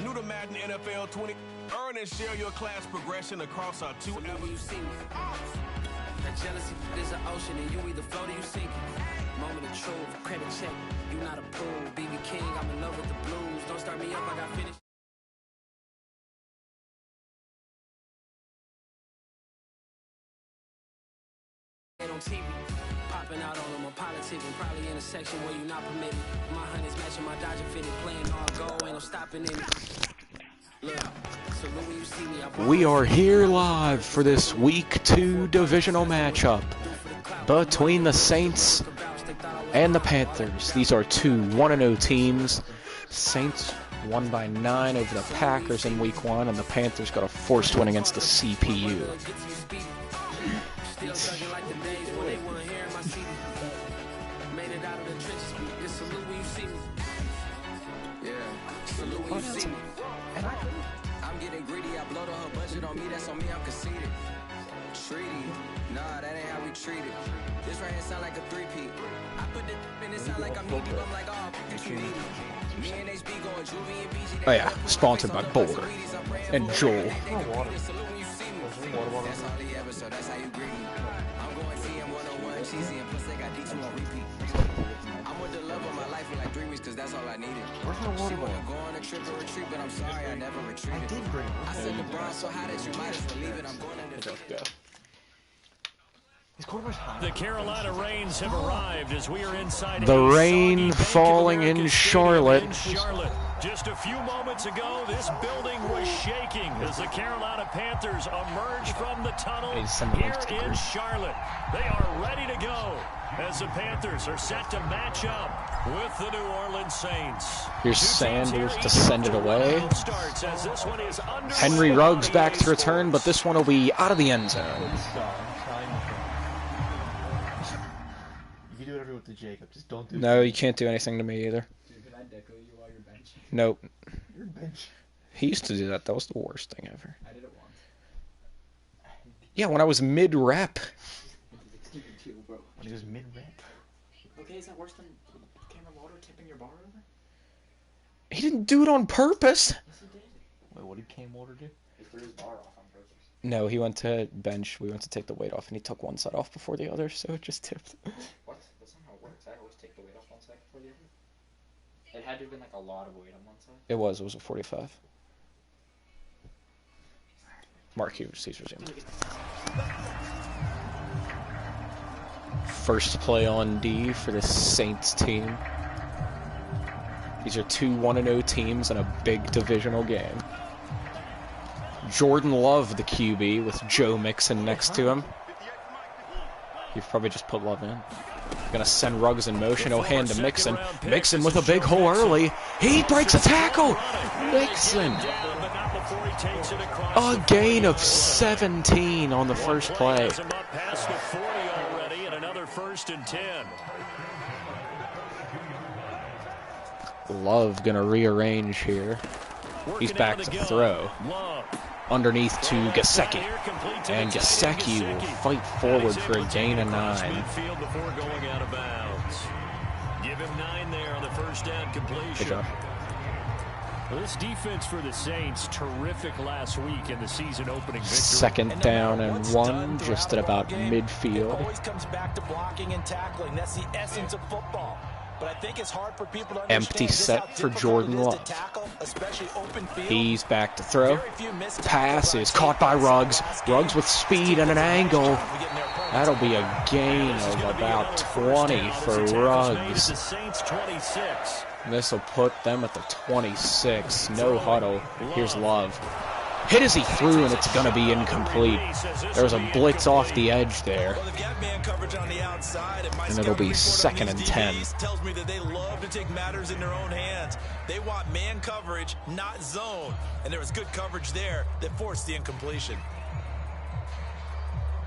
New to Madden NFL 20. Earn and share your class progression across our two avenues. That jealousy is an ocean, and you either float or you sink. Moment of truth, credit check, you not approved. BB King, I'm in love with the blues. Don't start me up, I got finished. On TV, popping out on them, politicking, probably in a section where you not permitted. My honey's matching my Dodger fitted, playing all goal, ain't no stopping in it. Look, so when you see me, we are here live for this Week 2 divisional matchup between the Saints and the Panthers. These are two 1-0 teams. Saints won by 9 over the Packers in Week 1, and the Panthers got a forced win against the CPU. I'm getting greedy, I blow the whole budget on me, that's on me, I'm conceited. Treaty, nah, that ain't how we treat it. This right here sound like a three-peat. I put the in it sound like I'm knee deep, I'm like, oh, if you need me. Me and HB going Juvie and BG. Oh yeah, sponsored by Boulder and Joel. That's all he ever, so that's how you greet me. I'm going TM 101, cheesy, and plus they got D2 on repeat. I'm with the love of my life for like 3 weeks, cause that's all I needed. Where's my water bottle? Go on a trip or retreat, but I'm sorry I never retreated. I did bring it. I said the bronze so high that you might as well leave it. I'm going to Go. The Carolina Rains have arrived as we are inside The rain falling in Charlotte. Just a few moments ago, this building was shaking as the Carolina Panthers emerged from the tunnel here in Charlotte. They are ready to go as the Panthers are set to match up with the New Orleans Saints. Here's Sanders to send it away. Henry Ruggs back to return, but this one will be out of the end zone. You can do whatever with the Jacob, just don't do No, you can't do anything to me either. Dude, can I deco you while you're benching? Nope. your bench. He used to do that. That was the worst thing ever. I did it once. Yeah, when I was mid-rep. Bro. When he was mid-rep. Okay, is that worse than camera water tipping your bar over? He didn't do it on purpose. Yes, he did. Wait, what did Cam Water do? He threw his bar off on purpose. No, he went to bench. We went to take the weight off, and he took one side off before the other, so it just tipped. What? That's not how it works. I always take the weight off one side before the other. It had to have been like a lot of weight on one side. It was a 45. Mark Hughes, Caesar's in. First play on D for the Saints team. These are two 1-0 teams in a big divisional game. Jordan Love, the QB, with Joe Mixon next to him. You've probably just put Love in. Gonna send Ruggs in motion. He'll hand to Mixon. Mixon with a big hole early. He breaks a tackle. Mixon. A gain of 17 on the first play. First and 10. Love gonna rearrange here. He's back to throw. Underneath to Gesicki. And Gesicki will fight forward for a gain of 9. Before going out of bounds. Give him 9 there on the first down completion. Good job. Well, this defense for the Saints, terrific last week in the season opening victory. Second down and 1, just at about midfield. Always comes back to blocking and tackling. That's the essence of football. But I think it's hard for people to understand Empty set for Jordan Love. Especially open field. He's back to throw. Pass is caught by Ruggs. Ruggs with speed and an angle. That'll be a gain of about 20 for Ruggs. This will put them at the 26. No huddle. Here's Love. Hit as he threw, and it's going to be incomplete. There was a blitz off the edge there. And it'll be 2nd and 10. Tells me that they love to take matters in their own hands. They want man coverage, not zone. And there was good coverage there that forced the incompletion.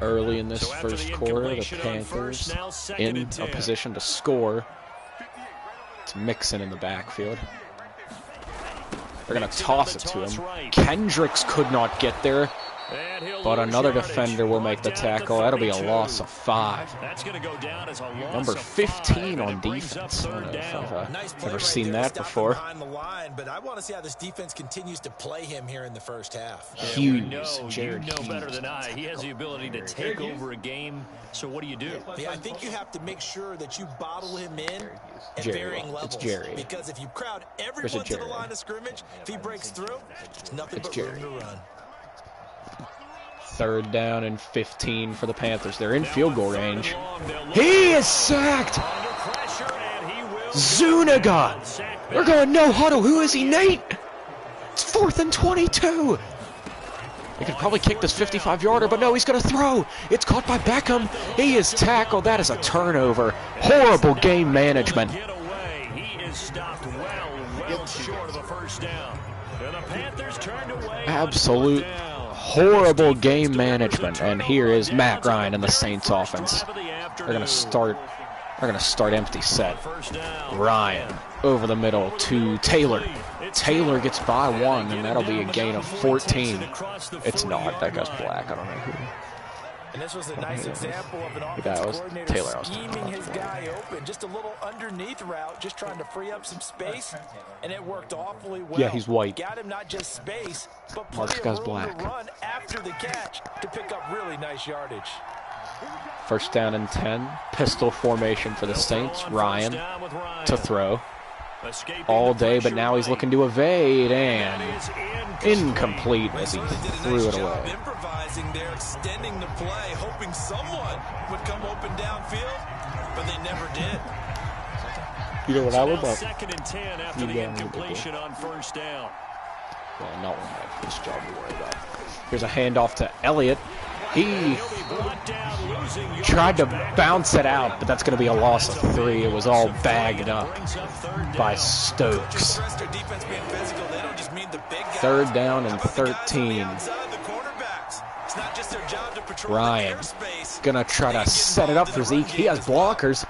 Early in this first quarter, the Panthers in a position to score. It's Mixon in the backfield. They're going to toss it to him. Kendricks could not get there. But another defender will make the tackle. That'll be a loss of 5. That's going to go down as a loss Number of 15 5, on defense. I don't know if I've Nice play ever right seen there, that stopping before. behind the line, but I want to see how this defense continues to play him here in the first half. Hughes, Jared You know better Hughes. than I. He has the ability to take over a game. So what do? Yeah, I think you have to make sure that you bottle him in at Jerry. varying It's levels. Jerry. Because if you crowd everyone to the Jerry? line of scrimmage, if he breaks through, there's nothing It's but Jerry. room to run. 3rd down and 15 for the Panthers. They're in field goal range. He is sacked! Zuniga! They're going no huddle. Who is he, Nate? It's 4th and 22. They could probably kick this 55-yarder, but no, he's going to throw. It's caught by Beckham. He is tackled. That is a turnover. Horrible game management. He is stopped well short of a first down. And the Panthers turned away. Absolute horrible game management. And here is Matt Ryan and the Saints offense. They're going to start empty set. Ryan over the middle to Taylor. Taylor gets by 1, and that'll be a gain of 14. It's not. That guy's black. I don't know who. And this was a nice example of an That offensive was coordinator Taylor. scheming his guy open. Just a little underneath route, just trying to free up some space, and it worked awfully well. Yeah, he's white. Got him not just space, but Mark's plenty guy's of room black. to run after the catch to pick up really nice yardage. 1st down and 10. Pistol formation for the Saints. Ryan to throw. All day, but now he's looking to evade, and incomplete as he threw it away. Improvising there, extending the play, hoping someone would come open downfield, but they never did. You know what I would love? 2nd and 10 after the incompletion on 1st down. Well, not when I have this job to worry about. Here's a handoff to Elliott. He tried to bounce it out, but that's going to be a loss of 3. It was all bagged up by Stokes. 3rd down and 13. Ryan gonna try to set it up for Zeke. He has blockers.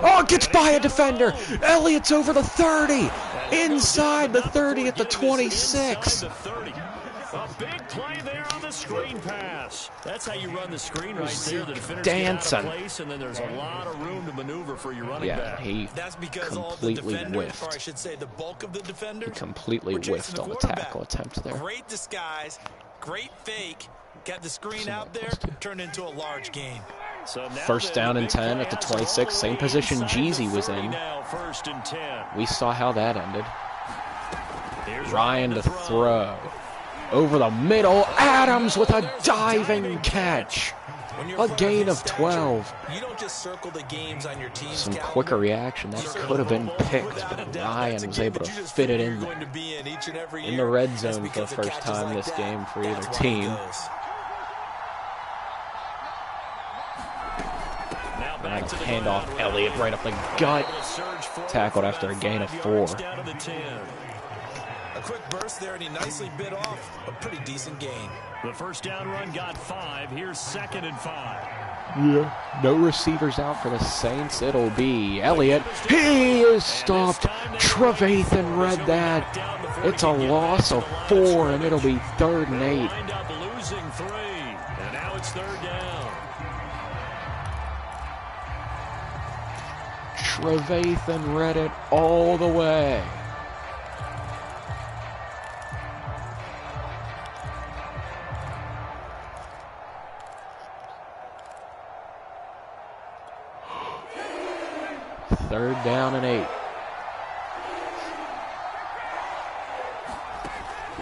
Oh, gets by a defender. Elliott's over the 30. Inside the 30 at the 26. A big play there on the screen pass. That's how you run the screen right there. The defender's dancing. get out of place, and then there's a lot of room to maneuver for your running Yeah, back. he That's because completely all the defenders, or I whiffed. should say the bulk of the defenders, He completely were chasing whiffed on the quarterback. tackle attempt there. Great disguise, great fake, got the screen out there, turned into a large gain. So now 1st down and 10 at the 26. Same position Jeezy was in. Now 1st and 10. We saw how that ended. Here's Ryan to throw. Over the middle, Adams with a diving catch. A gain of 12. You don't just circle the games on your team's Some calendar. quicker reaction. That could have been picked, but Ryan was able to fit it in there. In the red zone for the first time this game for either team. And a handoff, Elliott right up the gut. Tackled after a gain of 4. A quick burst there, and he nicely bit off a pretty decent gain. The 1st down run got 5. Here's 2nd and 5. Yeah. No receivers out for the Saints. It'll be Elliott. He is stopped. Trevathan read that. It's a loss of 4, and it'll be 3rd and 8. Wind up losing 3. And now it's 3rd down. Trevathan read it all the way. Third down and 8.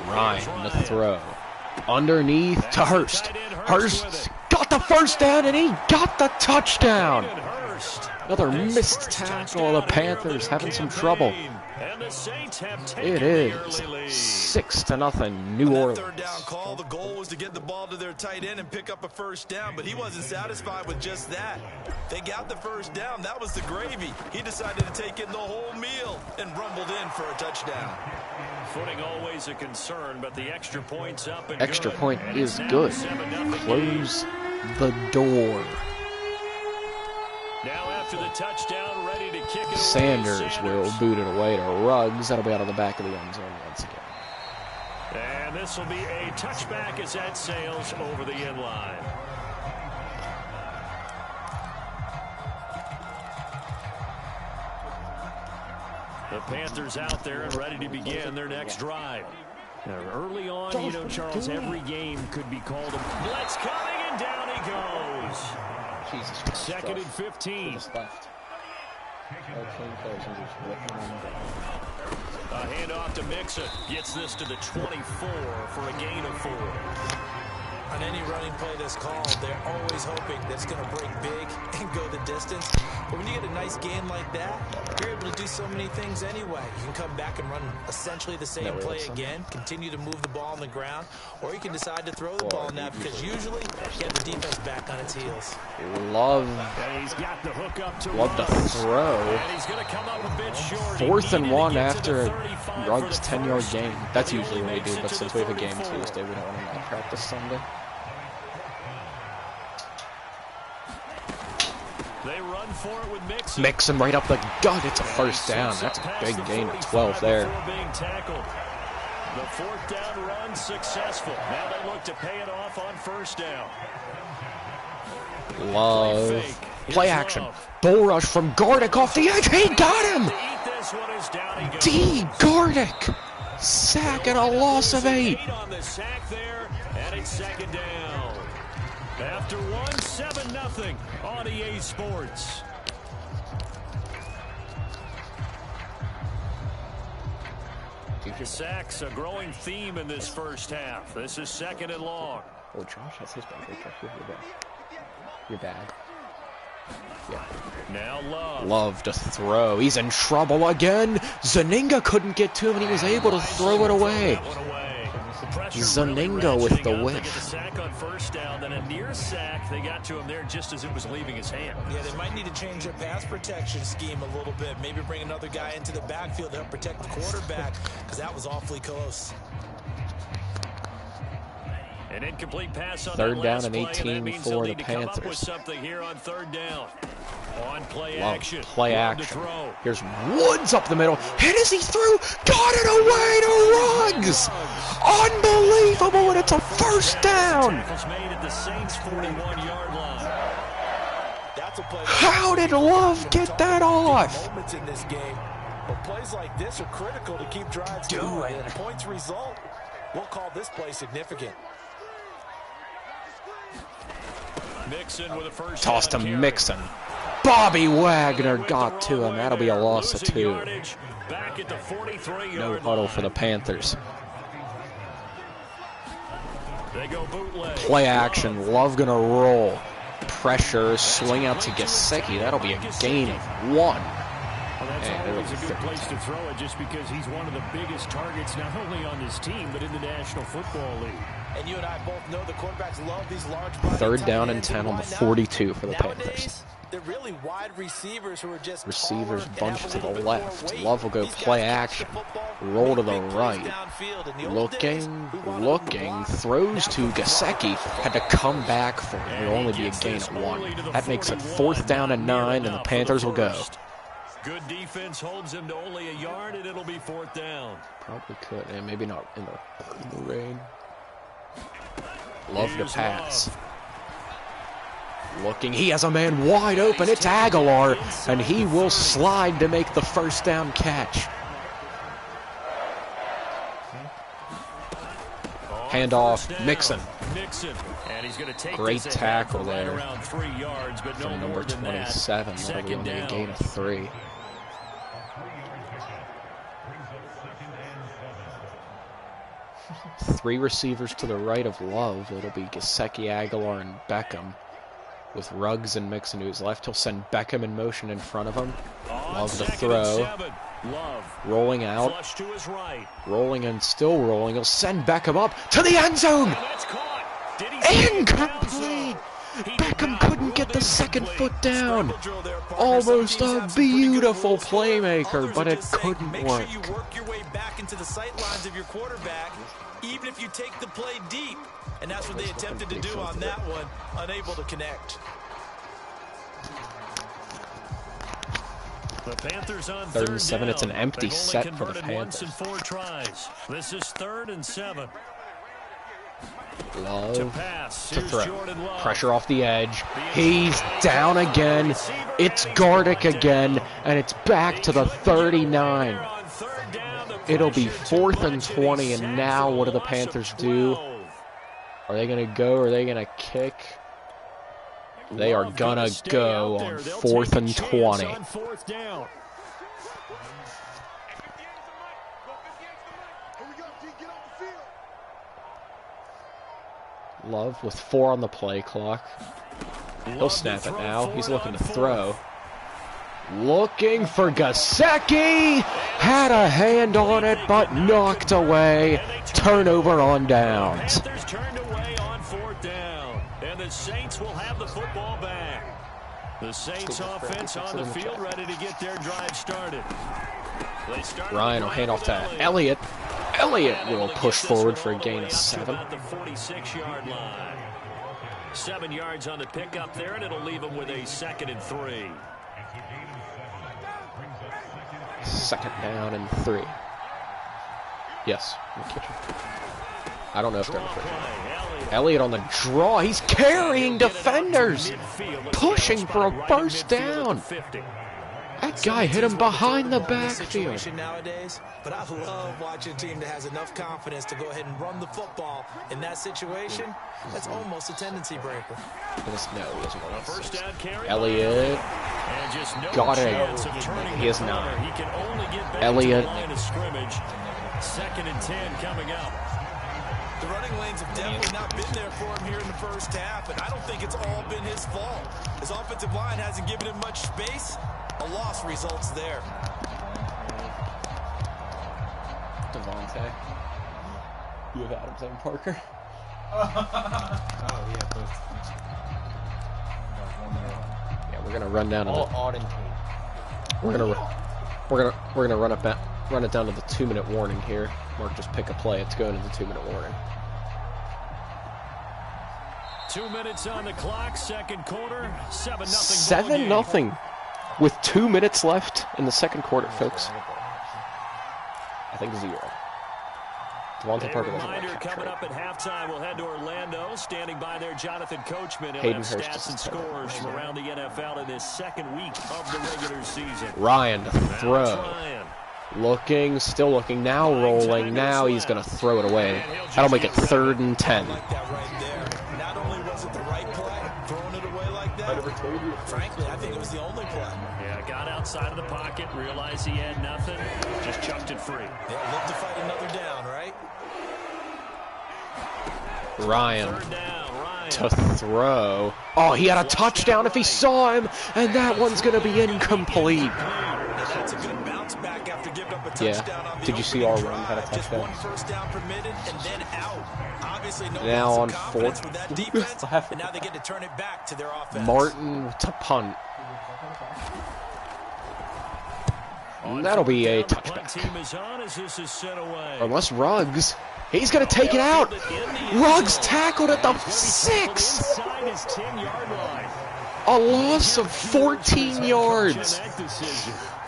Ryan the throw. Underneath to Hurst. Hurst got the 1st down and he got the touchdown. Another missed tackle. The Panthers having some trouble. It is 6-0 New Orleans. Third down call, the goal was to get the ball to their tight end and pick up a 1st down, but he wasn't satisfied with just that. They got the 1st down. That was the gravy. He decided to take in the whole meal and rumbled in for a touchdown. Footing always a concern, but the extra point's up and Extra good. point is good. Close the door. Now after the touchdown, ready to kick it Sanders away. will boot it away to Ruggs. That'll be out of the back of the end zone once again. And this will be a touchback as that sails over the end line. The Panthers out there and ready to begin their next drive. Now, early on, you know, Charles, every game could be called a blitz coming, and down he goes. Jesus Christ. Second and 15. Left. A handoff to Mixon. Gets this to the 24 for a gain of 4. On any running play that's called, they're always hoping that it's going to break big and go the distance. But when you get a nice gain like that, you're able to do so many things anyway. You can come back and run essentially the same play again, continue to move the ball on the ground, or you can decide to throw the ball now because usually you have the defense back on its heels. Love He's got the hook up to the throw. And he's going to come up a bit short. 4th and 1 after Ruggs' 10-yard gain. That's usually what we do, but since we have a game Tuesday, we don't want to not practice Sunday. They run for it with Mixon. Mixon right up the gut. It's a first down. That's a big gain of 12 there. Being tackled. The 4th down run successful. Now they look to pay it off on 1st down. Love. Play action. Bull rush from Gardick off the edge. He got him. D. Gardick. Sack and a loss of 8. On the sack there, and it's 2nd down. After 7-0 on EA Sports. Sacks a growing theme in this first half. This is 2nd and long. Oh, Josh has his back. You're bad. Yeah. Now Love to throw. He's in trouble again. Zaninga couldn't get to him, and he was able to throw it away. Zaninga with the whiff. Get the sack on 1st down, then a near sack. They got to him there just as it was leaving his hand. Yeah, they might need to change their pass protection scheme a little bit. Maybe bring another guy into the backfield to help protect the quarterback, because that was awfully close. An incomplete pass on 3rd down and play, 18 for the Panthers. Something here on 3rd down. On play Love action. play action. Here's Woods up the middle. Hit as he threw. Got it away to Ruggs. Unbelievable, and it's a 1st down. Made at the Saints 41-yard line. How did Love get that off? Moments in this game, but plays like this are critical to keep drives going. And points result, we'll call this play significant. Mixon with a first Tossed to carry. Mixon. Bobby Wagner got to him. That'll be a loss of 2. Back at the 43-yard No huddle for the Panthers. They go bootleg. Play action. Love gonna roll. Pressure. Swing out to Gesicki. That'll be a gain of 1. Well, that's And always a good place to throw it just because he's one of the biggest targets not only on his team but in the National Football League. And you and I both know the quarterbacks love these large 3rd down and 10 on the 42 for the Panthers. They're really wide receivers who are just Receivers bunch to the left. Love will go play action. Roll to the right. Looking. Throws to Gesicki. Had to come back for it. It'll only be a gain of 1. That makes it 4th down and 9, and the Panthers will go. Good defense holds him to only a yard, and it'll be 4th down. Probably could, and maybe not in the rain. Love to pass. Looking, he has a man wide open. It's Aguilar, and he will slide to make the 1st down catch. Handoff, Mixon. And he's going to take Great tackle there around 3 yards, but no from number more than 27. that. That'll be 2nd only a down. gain of 3. Three receivers to the right of Love. It'll be Gesicki, Aguilar, and Beckham. With Ruggs and Mixon to his left, he'll send Beckham in motion in front of him. Love to throw. Rolling out. Flush to his right. Rolling and still rolling. He'll send Beckham up to the end zone. And that's caught. Did he Incomplete! Beckham couldn't get the 2nd foot down. Almost a beautiful playmaker, but it couldn't work. Make sure you work your way back into the sight lines of your quarterback, even if you take the play deep. And that's what they attempted to do on that one, unable to connect. The Panthers on 3rd and 7. down. It's an empty They've set only for the converted once Panthers. in 4 tries. This is 3rd and 7. Love To pass. to Here's throw. Jordan Love. Pressure off the edge. He's down again. It's Gardick again, and it's back to the 39. It'll be 4th and 20, and now what do the Panthers do? Are they going to go, or are they going to kick? They are going to go on 4th and 20. Love with 4 on the play clock. He'll snap it now. He's looking to throw. Looking for Gesicki. Had a hand on it, but knocked away. Turnover on downs. Panthers turned away on 4th down, and the Saints will have the football back. The Saints offense on the field, ready to get their drive started. Ryan will hand off to Elliott. Elliott will push forward for a gain of 7. About the 46-yard line. 7 yards on the pickup there, and it'll leave him with a 2nd and 3. 2nd down and 3. Yes, in the kitchen. I don't know if they're in the kitchen. Elliott on the draw. He's carrying defenders. Pushing for a first down. That guy hit him behind the backfield. Nowadays, but I love watching a team that has enough confidence to go ahead and run the football in that situation. That's almost a tendency breaker. No, he doesn't want to. First down carry. Elliott And just no got it. chance of turning He is the corner. not. He can only get back Elliott. to the line of scrimmage. 2nd and 10 coming up. The running lanes have definitely not been there for him here in the first half, and I don't think it's all been his fault. His offensive line hasn't given him much space. A loss results there. Devontae. You have Adams and Parker. Oh, yeah, both. Yeah, we're gonna run down to All the. odd and We're gonna run it down to the 2-minute warning here. Mark, just pick a play. It's going to the 2-minute warning. 2 minutes on the clock, 2nd quarter, 7-0. 7-0 with 2 minutes left in the 2nd quarter, folks. I think 0. Devontae Parker doesn't Reminder like coming up at halftime. We'll head to Orlando. Standing by there, Jonathan Coachman. He'll Hayden have Hurst stats and is scores from around the NFL in this 2nd week of the regular season. Ryan to throw. Ryan. Looking, still looking, now rolling. Now he's going to throw it away. That'll make it 3rd and 10. I like that right there. Not only was it the right play, throwing it away like that, frankly, I think it was the only play. Yeah, got outside of the pocket, realized he had nothing, just chucked it free. Yeah, look to fight another down, right? Ryan 3rd down, Ryan. to throw. Oh, he had a touchdown if he saw him, and that one's going to be incomplete. Now that's a good bounce back after giving up a touchdown on the Did you see opening our run had a drive. Just touchdown? one first down permitted and then out. Obviously, no Now loss of on confidence 4th. with that defense, and now they get to turn it back to their offense. Martin to punt. And that'll be a touchback. Team is on as this is sent away. Unless Ruggs, he's going to take it out. Ruggs tackled at the 6. Inside his 10-yard line. A loss of 14 yards.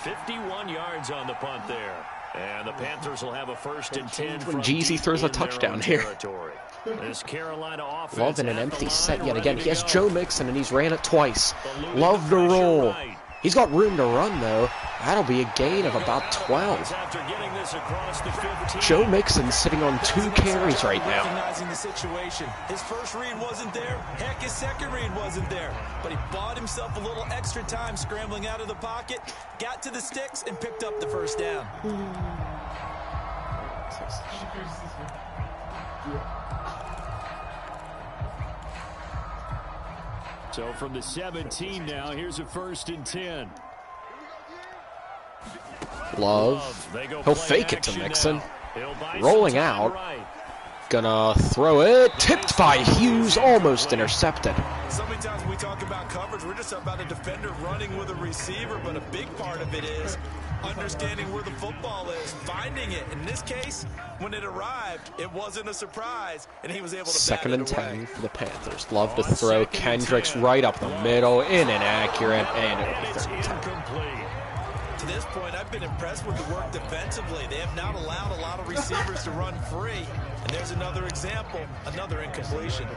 51 yards on the punt there. And the Panthers will have a 1st and 10 When from Jeezy deep throws a in their touchdown own here. territory. This Carolina offense Love in an at empty the set line, yet again. ready He has to Joe go. Mixon, and he's ran it twice. Eluding Love the to pressure roll. right. He's got room to run, though. That'll be a gain of about 12. After getting this across the 15. Joe Mixon's sitting on 2 carries right now. Recognizing the situation. His first read wasn't there. Heck, his second read wasn't there. But he bought himself a little extra time scrambling out of the pocket, got to the sticks, and picked up the first down. So from the 17 now, here's a 1st and 10. Love. They go He'll play fake it to action Mixon. now. He'll buy Rolling some time out. right. Gonna throw it. Tipped by Hughes. Almost intercepted. So many times when we talk about coverage, we're just about a defender running with a receiver, but a big part of it is understanding where the football is, finding it. In this case, when it arrived, it wasn't a surprise, and he was able to 2nd bat and it away. 10 for the Panthers. Love to throw. Kendricks right up the middle. In inaccurate. And it And was it's 3rd and 10. incomplete. To this point, I've been impressed with the work defensively. They have not allowed a lot of receivers to run free. And there's another example, another incompletion.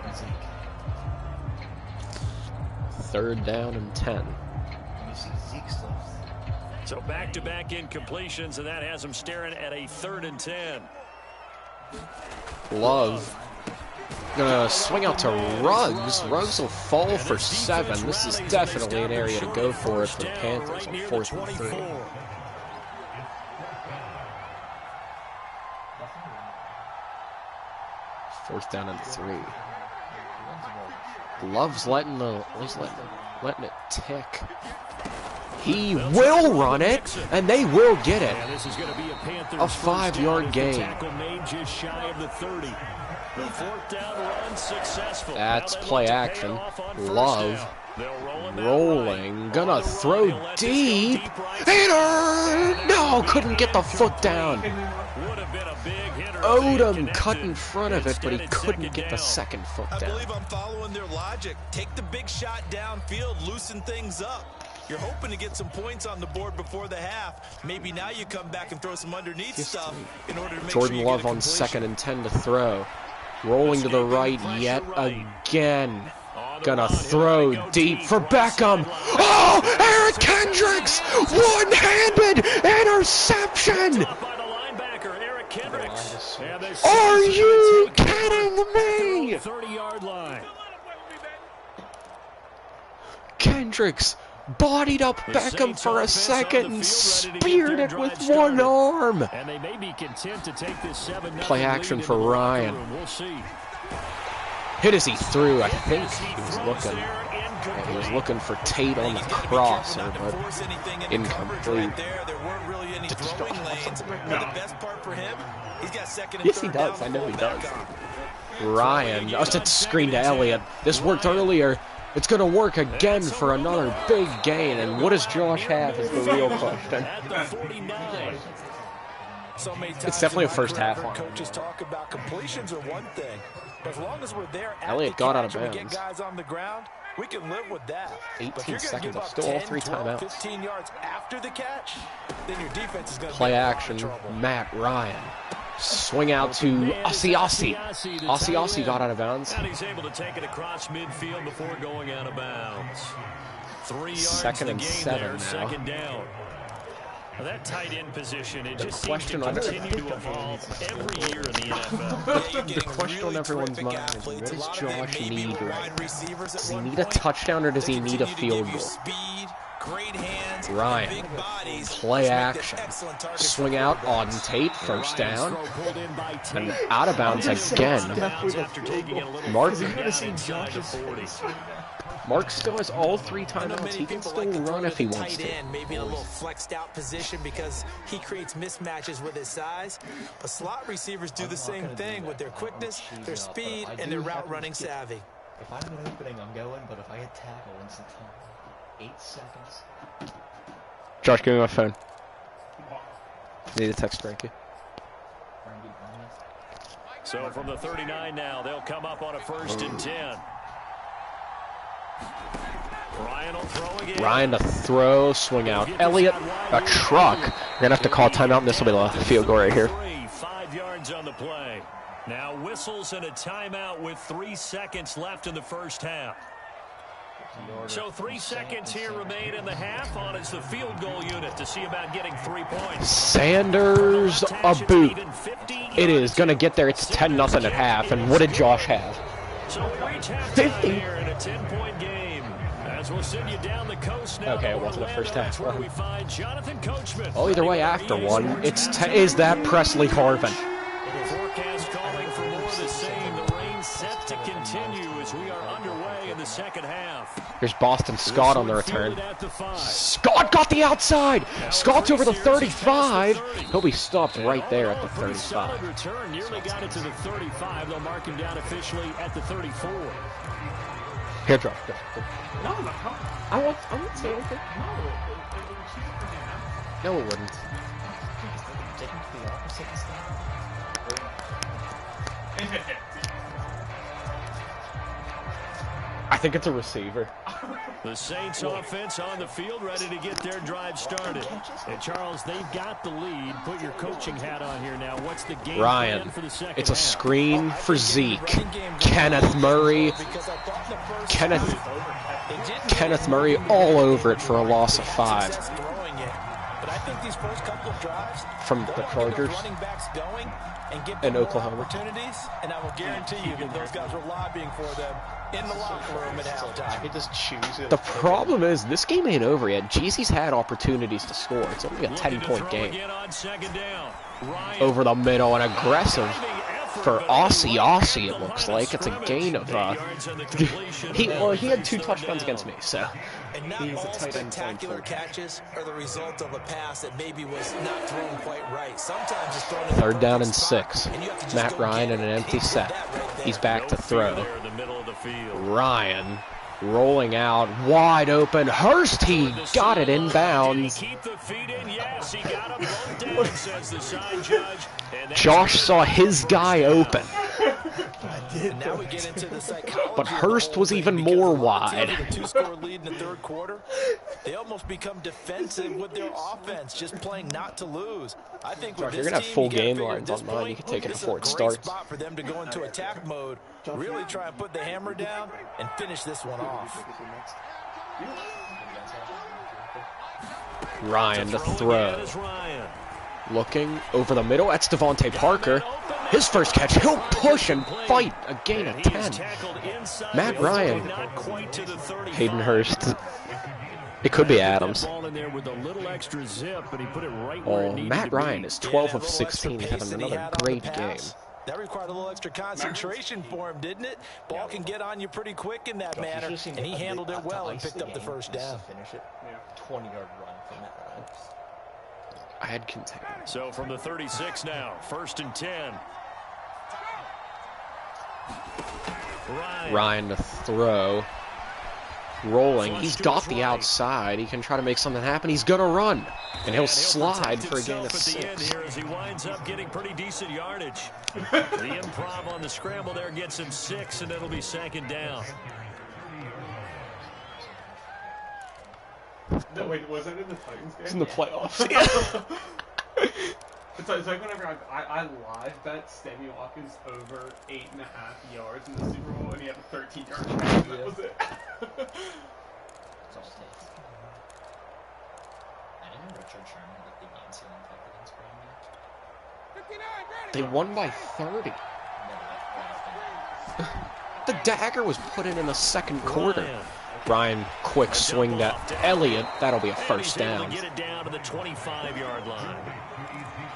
3rd down and 10. So back-to-back incompletions, and that has them staring at a 3rd and 10. Love gonna swing out to Ruggs. Ruggs will fall for 7. This is definitely an area to go for it for the Panthers on 4th and 3. 4th down and 3. Love's letting it tick. He will run it, and they will get it. A 5-yard gain. That's play action. Love rolling, gonna throw deep. No, couldn't get the foot down. Odom cut in front of it, but he couldn't get the second foot down. I believe I'm following their logic. Take the big shot downfield, loosen things up. You're hoping to get some points on the board before the half. Maybe now you come back and throw some underneath stuff in order to make Jordan sure you Love get a on completion. 2nd and 10 to throw. Rolling to the right yet again. Gonna throw deep for Beckham. Oh, Eric Kendricks! One-handed interception! Are you kidding me? 30-yard line. Kendricks bodied up Beckham for a second and speared it with one arm. And they may be content to take this 7-0 Play action lead for into the locker Ryan. room. We'll see. Hit as he threw. I think he was looking. Yeah, he was looking for Tate on the crosser, but incomplete. Yes, he does. I know he does. Ryan. Oh, it's screen to Elliott. This worked earlier. It's going to work again for another big gain. And what does Josh have is the real question. It's definitely a first half one. Coaches talk about completions are one thing, but as long as we're there, Elliott got out of bounds. Get guys on the ground, we can live with that. 18 seconds left. Still all 3 timeouts. 15 yards after the catch, then your defense is going to Play action. Matt Ryan. Swing out to Ossie. Ossie got out of bounds. And he's able to take it across midfield before going out of bounds. 3 yards 2nd and to gain 7 there, now. 2nd down. Well, that tight end position, it just seems question to on continue to evolve every year in the NFL. The question on everyone's mind is, what does Josh need right now? Does he need a touchdown or does he need a field goal? Ryan, play action, swing out on Tate, 1st down, and out of bounds again. Mark still has all 3 timeouts. He can still run if he wants to. Maybe in a little flexed out position because he creates mismatches with his size. But slot receivers do the same thing with their quickness, their speed, and their route running savvy. If I'm an opening, I'm going, but if I get tackled, it's the time. 8 seconds. Josh, give me my phone. Need a text Frankie. So from the 39 now, they'll come up on a 1st and 10. Ryan will throw again. Ryan to throw, swing out. Elliott, a truck. We're going to have to call timeout, and this will be the field goal right here. 5 yards on the play. Now whistles and a timeout with 3 seconds left in the 1st half. So 3 seconds here remain in the half on as the field goal unit to see about getting 3 points. Sanders a boot. It is going to get there. It's 10-0 at half. And what did Josh have? So we reach halftime here in a 10-point game. As we'll send you down the coast now. Okay, it wasn't the first half. That's where we find Jonathan Coachman. Oh, either way, after one, is that Presley Harvin? Forecast calling for more of the same. The rain set to continue as we are underway in the 2nd half. Here's Boston Scott on the return. Scott got the outside. Scott's over the 35. He'll be stopped right there at the 35. Solid return. Nearly got it to the 35. They'll mark him down officially at the 34. Here, Josh. No, I won't say anything. No, it wouldn't. I think it's a receiver. The Saints offense on the field, ready to get their drive started. And Charles, they've got the lead. Put your coaching hat on here now. What's the game plan for the second it's a half? screen for Zeke. Kenneth Murray. Kenneth Murray all over it for a loss of 5. But I think these first couple of drives from the Chargers running backs going and get in Oklahoma. Opportunities, and I will guarantee you that those guys were lobbying for them in the locker room at halftime. They just choose it. The problem is this game ain't over yet. Jeezy's had opportunities to score. It's only a 10-point game. Over the middle and aggressive for Aussie. It looks like it's a gain of. He had 2 touchdowns against me, so. And not all spectacular catches are the result of a pass that maybe was not thrown quite right. Sometimes it's thrown in the 3rd down and spot, 6. and you have to just Matt Ryan in an empty set. He's back to throw. Ryan rolling out wide open. Hurst, he got it inbounds. Josh saw his guy open. Now we get into the psychology, but Hurst was even more wide. A 2-score lead in the 3rd quarter. They almost become defensive with their offense, just playing not to lose. I think with you're gonna have full game lines on mine. You can take it before it starts. Spot for them to go into attack mode, really try and put the hammer down and finish this one off. Ryan to throw. Looking over the middle. That's Devontae Parker. His first catch. He'll push and fight. A gain of 10. Matt Ryan. Hayden Hurst. It could be Adams. Oh, Matt Ryan is 12 of 16. He's having another great game. That required a little extra concentration for him, didn't it? Ball can get on you pretty quick in that manner, and he handled it well and picked up the first down. Finish it. 20-yard run for Matt Ryan. I had contained. So from the 36 now, 1st and 10. Ryan to throw. Rolling. He's got the outside. He can try to make something happen. He's going to run. And he'll slide for a gain of 6. Here as he winds up getting pretty decent yardage. The improv on the scramble there gets him 6, and it'll be 2nd down. No, wait, was it in the Titans game? It's in the playoffs. It's like whenever I live bet Sammy Watkins over 8.5 yards in the Super Bowl, and he had a 13-yard catch, and that was it. They won by 30. The dagger was put in the 2nd quarter. Ryan, quick swing to Elliott. That'll be a 1st down. Get it down to the 25-yard line.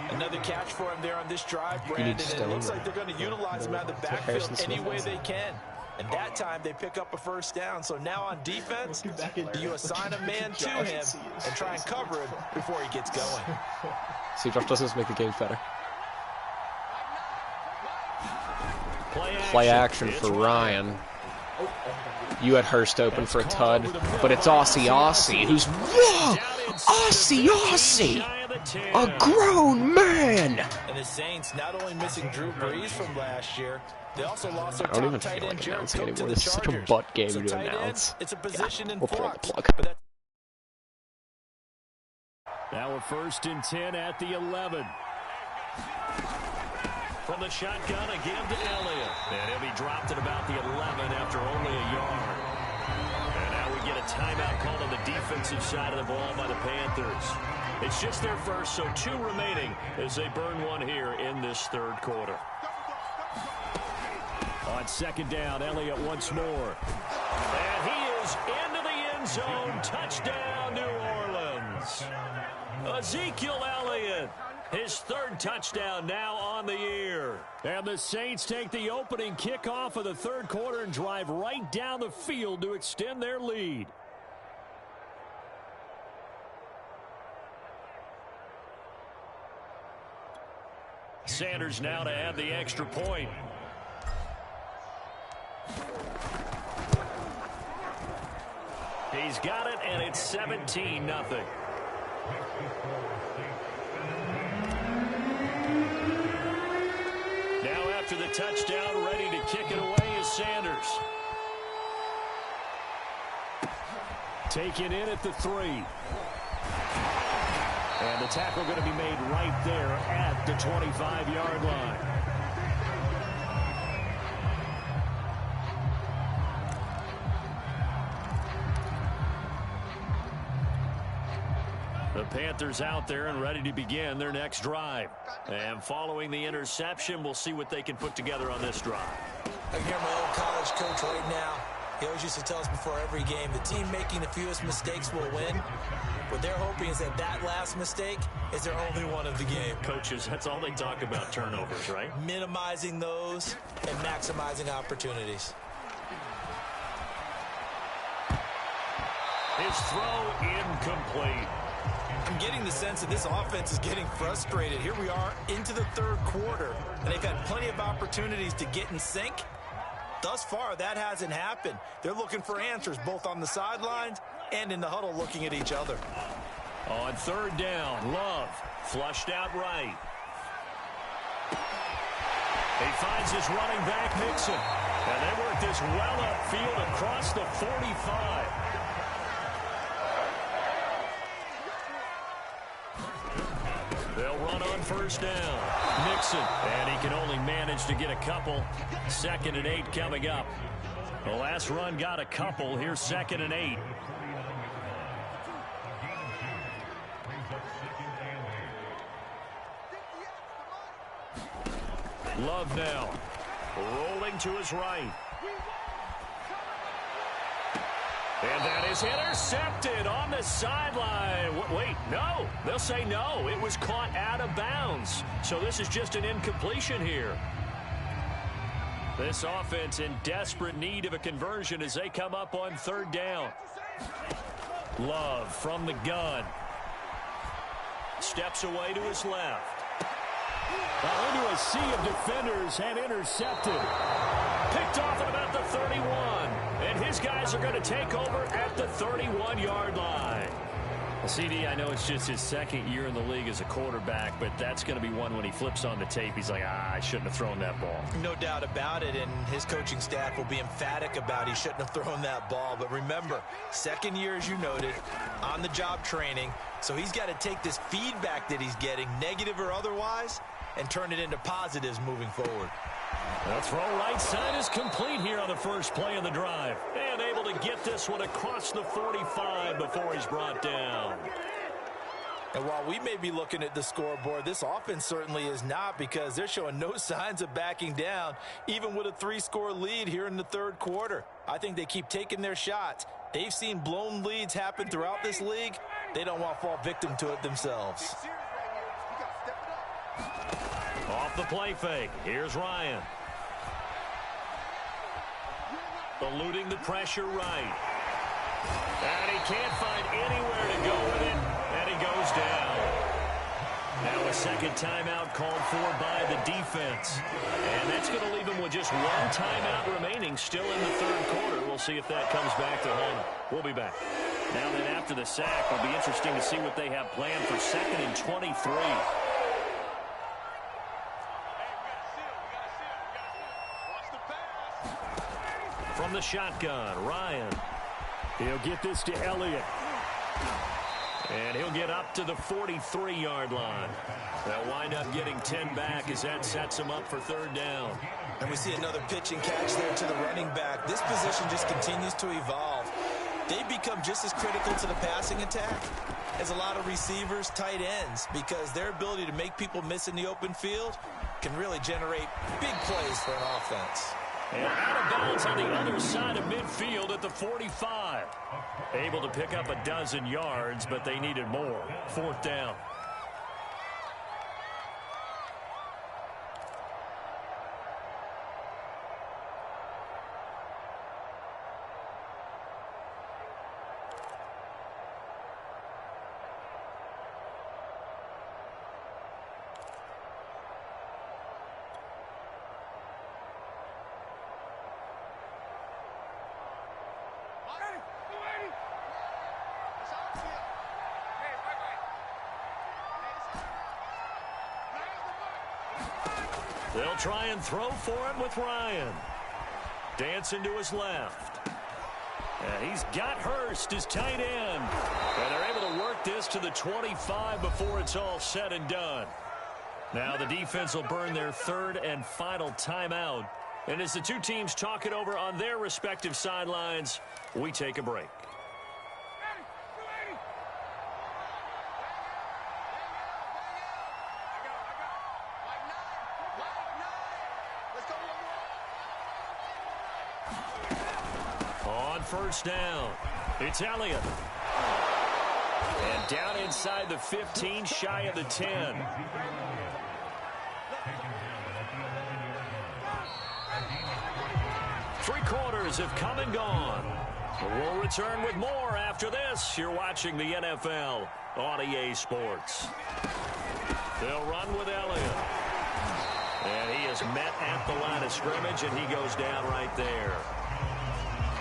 Another catch for him there on this drive, Brandon. It looks like they're going to utilize him out of the backfield any way they can. And that time they pick up a 1st down. So now on defense, you assign a man to him and try and cover him before he gets going. See, Josh doesn't make the game better. Play action for Ryan. You had Hurst open for a tud, but it's Aussie, who's Aussie, a grown man. And the Saints not only missing Drew Brees from last year, they also lost their I don't even top tight feel end like Jared announcing Cook anymore. to the This is such a Chargers. butt game So to tight announce. ends, it's a position in we're pulling flux. the plug. But that's Now a 1st and 10 at the 11. From the shotgun, a give to Elliott. And he'll be dropped at about the 11 after only a yard. And now we get a timeout called on the defensive side of the ball by the Panthers. It's just their first, so 2 remaining as they burn one here in this 3rd quarter. On 2nd down, Elliott once more. And he is into the end zone. Touchdown, New Orleans. Ezekiel Elliott. His 3rd touchdown now on the year. And the Saints take the opening kickoff of the 3rd quarter and drive right down the field to extend their lead. Sanders now to add the extra point. He's got it, and it's 17-0. Now after the touchdown, ready to kick it away is Sanders. Taken in at the 3. And the tackle going to be made right there at the 25-yard line. The Panthers out there and ready to begin their next drive. And following the interception, we'll see what they can put together on this drive. I can hear my old college coach right now. He always used to tell us before every game, the team making the fewest mistakes will win. What they're hoping is that that last mistake is their only one of the game. Coaches, that's all they talk about, turnovers, right? Minimizing those and maximizing opportunities. His throw incomplete. I'm getting the sense that this offense is getting frustrated. Here we are into the third quarter, and they've had plenty of opportunities to get in sync. Thus far, that hasn't happened. They're looking for answers both on the sidelines and in the huddle looking at each other. On third down, Love flushed out right. He finds his running back, Mixon. And they work this well upfield across the 45. They'll run on first down. Mixon, and he can only manage to get a couple. 2nd and 8 coming up. The last run got a couple. Here's 2nd and 8. Love now. Rolling to his right. And that is intercepted on the sideline. Wait, no. They'll say no. It was caught out of bounds. So this is just an incompletion here. This offense in desperate need of a conversion as they come up on third down. Love from the gun. Steps away to his left. Into a sea of defenders and intercepted. Picked off at about the 31. And his guys are going to take over at the 31-yard line. Well, CD, I know it's just his 2nd year in the league as a quarterback, but that's going to be one when he flips on the tape. He's like, I shouldn't have thrown that ball. No doubt about it, and his coaching staff will be emphatic about he shouldn't have thrown that ball. But remember, 2nd year, as you noted, on-the-job training. So he's got to take this feedback that he's getting, negative or otherwise, and turn it into positives moving forward. The throw right side is complete here on the first play of the drive. And able to get this one across the 45 before he's brought down. And while we may be looking at the scoreboard, this offense certainly is not, because they're showing no signs of backing down, even with a 3-score lead here in the third quarter. I think they keep taking their shots. They've seen blown leads happen throughout this league. They don't want to fall victim to it themselves. Off the play fake. Here's Ryan. Eluding the pressure right. And he can't find anywhere to go with it. And he goes down. Now a second timeout called for by the defense. And that's going to leave him with just one timeout remaining still in the third quarter. We'll see if that comes back to home. We'll be back. Now then, after the sack, it'll be interesting to see what they have planned for 2nd and 23. From the shotgun, Ryan. He'll get this to Elliott. And he'll get up to the 43-yard line. They'll wind up getting 10 back as that sets him up for third down. And we see another pitch and catch there to the running back. This position just continues to evolve. They become just as critical to the passing attack as a lot of receivers, tight ends, because their ability to make people miss in the open field can really generate big plays for an offense. And out of bounds on the other side of midfield at the 45. Able to pick up a dozen yards, but they needed more. 4th down. They'll try and throw for him with Ryan. Dancing to his left. He's got Hurst as tight end. And they're able to work this to the 25 before it's all said and done. Now the defense will burn their third and final timeout. And as the two teams talk it over on their respective sidelines, we take a break. On first down, it's Elliott. And down inside the 15, shy of the 10. Three quarters have come and gone. We'll return with more after this. You're watching the NFL on EA Sports. They'll run with Elliott. And he is met at the line of scrimmage, and he goes down right there.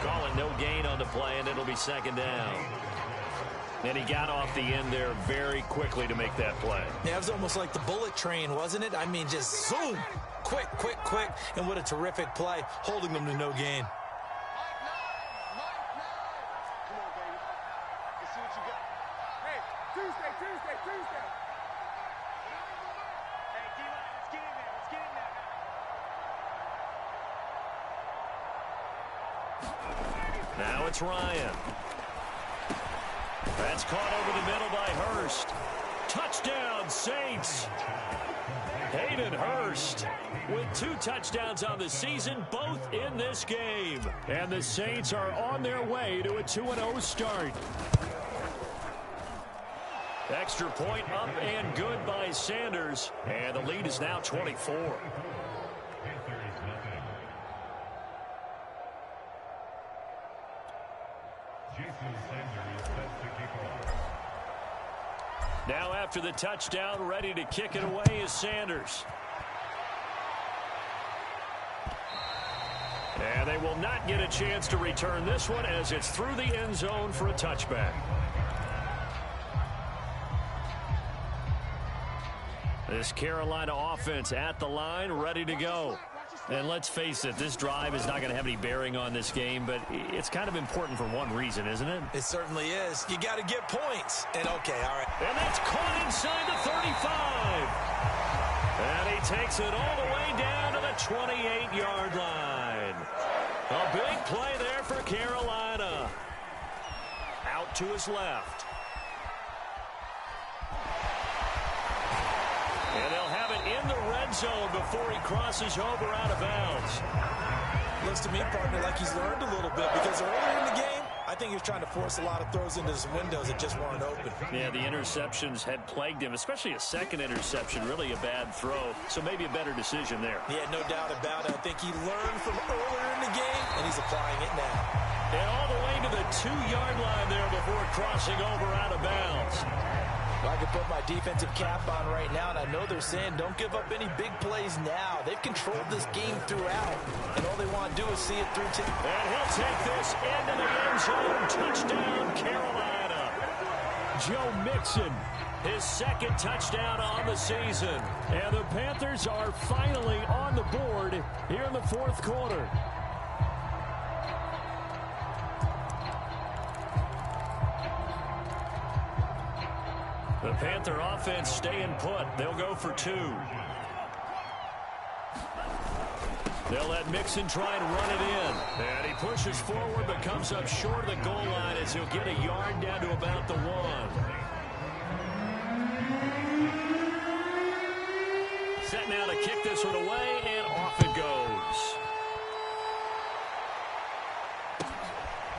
Calling no gain on the play, and it'll be second down. And he got off the end there very quickly to make that play. Yeah, it was almost like the bullet train, wasn't it? I mean, just zoom. Quick, quick, quick. And what a terrific play, holding them to no gain. Now it's Ryan. That's caught over the middle by Hurst. Touchdown, Saints. Hayden Hurst with 2 touchdowns on the season, both in this game. And the Saints are on their way to a 2-0 start. Extra point up and good by Sanders. And the lead is now 24. Now after the touchdown, ready to kick it away is Sanders. And they will not get a chance to return this one as it's through the end zone for a touchback. This Carolina offense at the line, ready to go. And let's face it, this drive is not going to have any bearing on this game, but it's kind of important for one reason, isn't it? It certainly is. You got to get points. And okay, all right. And that's caught inside the 35. And he takes it all the way down to the 28-yard line. A big play there for Carolina. Out to his left. And they'll have it in the red zone before he crosses over out of bounds. Looks to me, partner, like he's learned a little bit, because earlier in the game, I think he was trying to force a lot of throws into some windows that just weren't open. Yeah, the interceptions had plagued him, especially a second interception, really a bad throw. So maybe a better decision there. Yeah, no doubt about it. I think he learned from earlier in the game, and he's applying it now. And all the way to the 2-yard line there before crossing over out of bounds. I can put my defensive cap on right now, and I know they're saying don't give up any big plays now. They've controlled this game throughout, and all they want to do is see it through to... And he'll take this into the end zone. Touchdown, Carolina. Joe Mixon, his second touchdown on the season. And the Panthers are finally on the board here in the fourth quarter. The Panther offense staying put. They'll go for 2. They'll let Mixon try and run it in. And he pushes forward but comes up short of the goal line as he'll get a yard down to about the 1. Set now to kick this one away, and off it goes.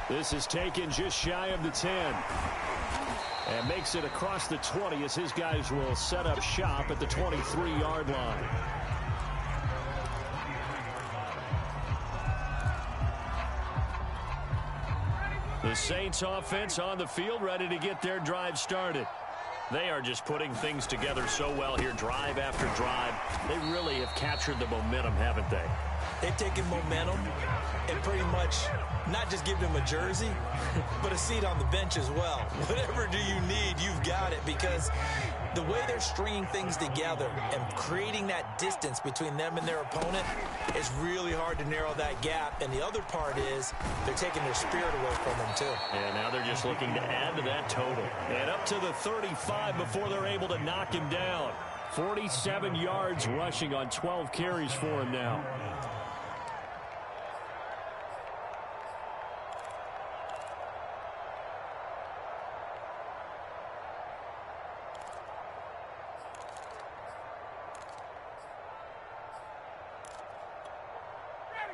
This is taken just shy of the 10. And makes it across the 20 as his guys will set up shop at the 23-yard line. The Saints offense on the field, ready to get their drive started. They are just putting things together so well here, drive after drive. They really have captured the momentum, haven't they? They've taken momentum and pretty much not just given him a jersey, but a seat on the bench as well. Whatever do you need, you've got it, because The way they're stringing things together and creating that distance between them and their opponent, it's really hard to narrow that gap. And the other part is they're taking their spirit away from them, too. And now they're just looking to add to that total. And up to the 35 before they're able to knock him down. 47 yards rushing on 12 carries for him now.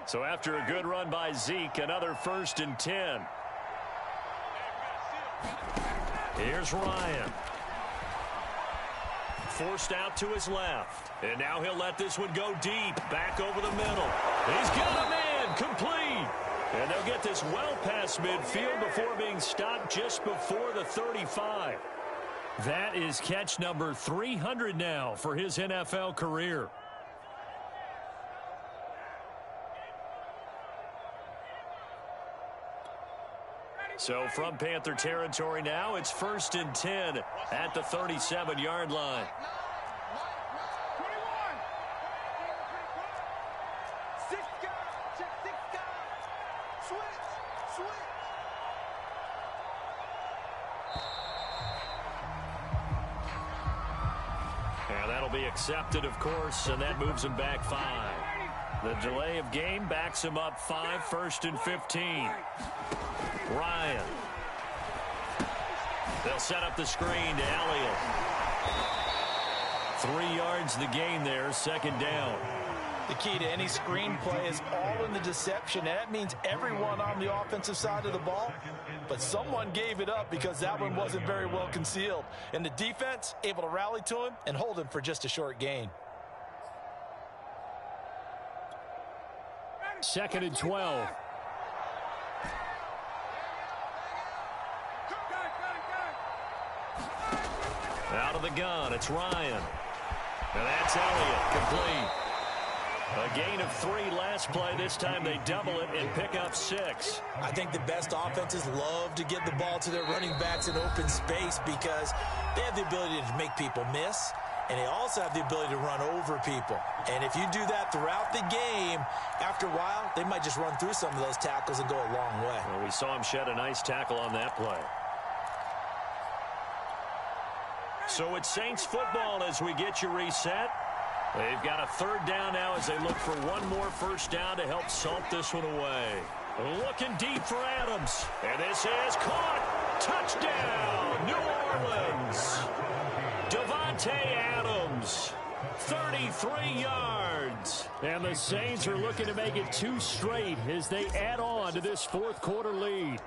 So after a good run by Zeke, another 1st and 10. Here's Ryan. Forced out to his left. And now he'll let this one go deep. Back over the middle. He's got a man. Complete. And they'll get this well past midfield before being stopped just before the 35. That is catch number 300 now for his NFL career. So from Panther territory now, it's 1st and 10 at the 37-yard line. And that'll be accepted, of course, and that moves him back 5. The delay of game backs him up 5, 1st and 15. Ryan. They'll set up the screen to Elliott. 3 yards the gain there, 2nd down. The key to any screen play is all in the deception. And that means everyone on the offensive side of the ball. But someone gave it up because that one wasn't very well concealed. And the defense able to rally to him and hold him for just a short gain. 2nd and 12. Out of the gun, it's Ryan. And that's Elliott, complete. A gain of 3 last play. This time they double it and pick up 6. I think the best offenses love to get the ball to their running backs in open space because they have the ability to make people miss, and they also have the ability to run over people. And if you do that throughout the game, after a while, they might just run through some of those tackles and go a long way. Well, we saw him shed a nice tackle on that play. So it's Saints football as we get you reset. They've got a 3rd down now as they look for one more 1st down to help salt this one away. Looking deep for Adams. And this is caught. Touchdown, New Orleans. Devontae Adams, 33 yards. And the Saints are looking to make it 2 straight as they add on to this 4th quarter lead.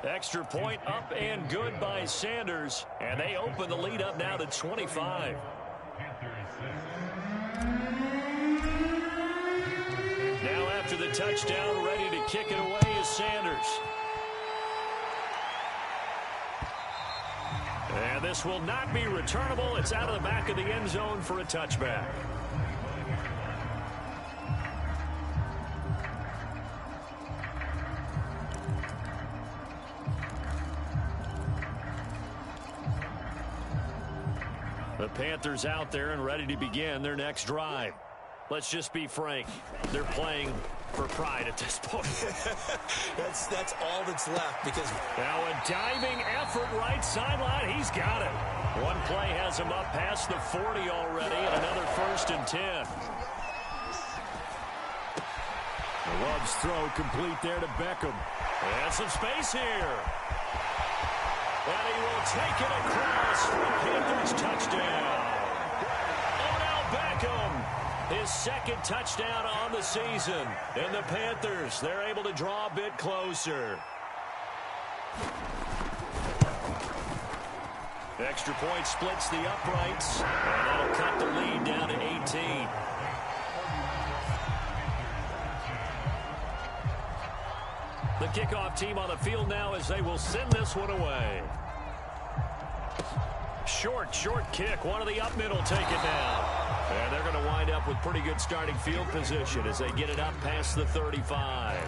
Extra point up and good by Sanders. And they open the lead up now to 25. Now after the touchdown, ready to kick it away is Sanders. And this will not be returnable. It's out of the back of the end zone for a touchback. The Panthers out there and ready to begin their next drive. Let's just be frank. They're playing for pride at this point. That's all that's left because now a diving effort right sideline. He's got it. One play has him up past the 40 already and another 1st and 10. Love's throw complete there to Beckham. And some space here. And he will take it across for a Panthers touchdown. Odell Beckham, his 2nd touchdown on the season. And the Panthers, they're able to draw a bit closer. Extra point splits the uprights. And that'll cut the lead down to 18. The kickoff team on the field now as they will send this one away. Short kick. One of the up middle take it down. And they're going to wind up with pretty good starting field position as they get it up past the 35.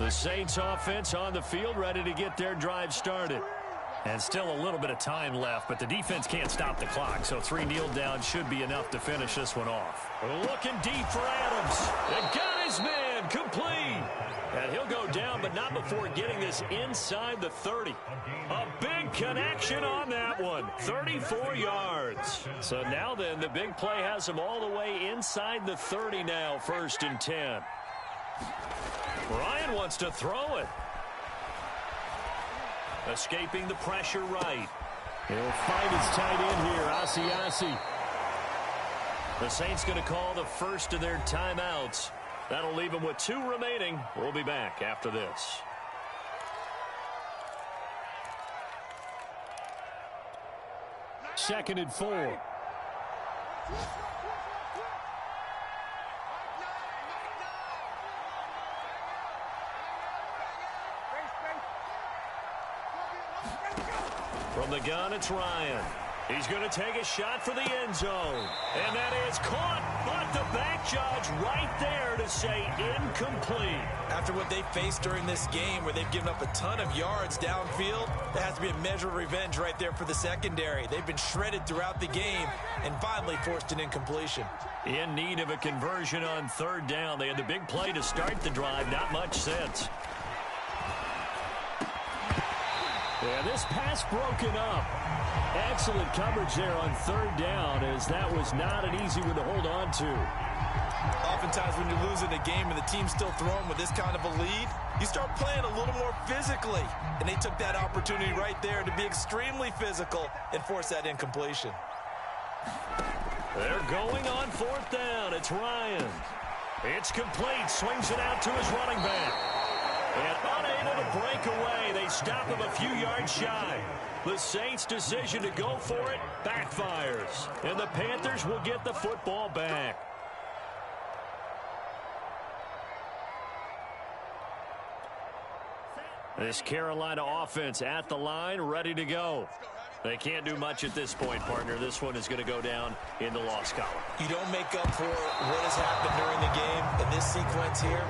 The Saints offense on the field, ready to get their drive started. And still a little bit of time left, but the defense can't stop the clock, so 3 kneel downs should be enough to finish this one off. Looking deep for Adams. It got his man complete. And he'll go down, but not before getting this inside the 30. A big connection on that one. 34 yards. So now then, the big play has him all the way inside the 30 now, 1st and 10. Ryan wants to throw it. Escaping the pressure right. He'll find his tight end here, Asiasi. The Saints going to call the first of their timeouts. That'll leave them with 2 remaining. We'll be back after this. Second and 4. From the gun, it's Ryan. He's going to take a shot for the end zone. And that is caught, but the back judge right there to say incomplete. After what they faced during this game where they've given up a ton of yards downfield, there has to be a measure of revenge right there for the secondary. They've been shredded throughout the game and finally forced an incompletion. In need of a conversion on 3rd down. They had the big play to start the drive. Not much sense. Yeah, this pass broken up. Excellent coverage there on 3rd down, as that was not an easy one to hold on to. Oftentimes when you're losing a game and the team's still throwing with this kind of a lead, you start playing a little more physically. And they took that opportunity right there to be extremely physical and force that incompletion. They're going on 4th down. It's Ryan. It's complete. Swings it out to his running back. And unable to break away, they stop him a few yards shy. The Saints' decision to go for it backfires. And the Panthers will get the football back. This Carolina offense at the line, ready to go. They can't do much at this point, partner. This one is going to go down in the loss column. You don't make up for what has happened during the game in this sequence here.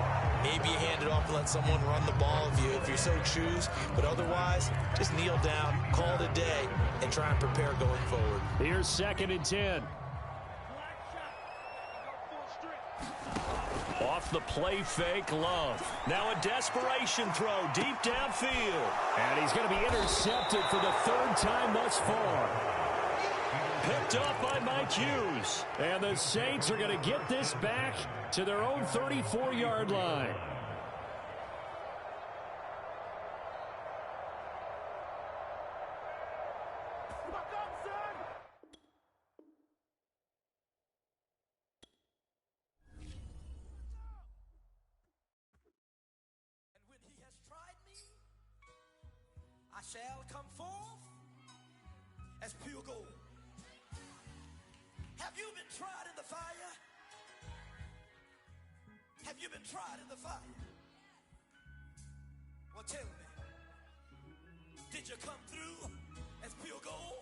Maybe you hand it off and let someone run the ball if you so choose. But otherwise, just kneel down, call it a day, and try and prepare going forward. Here's 2nd and 10. Off the play fake, Love. Now a desperation throw deep downfield. And he's going to be intercepted for the 3rd time thus far. Picked up by Mike Hughes. And the Saints are going to get this back to their own 34-yard line. Shall come forth as pure gold. Have you been tried in the fire? Have you been tried in the fire? Well, tell me, did you come through as pure gold?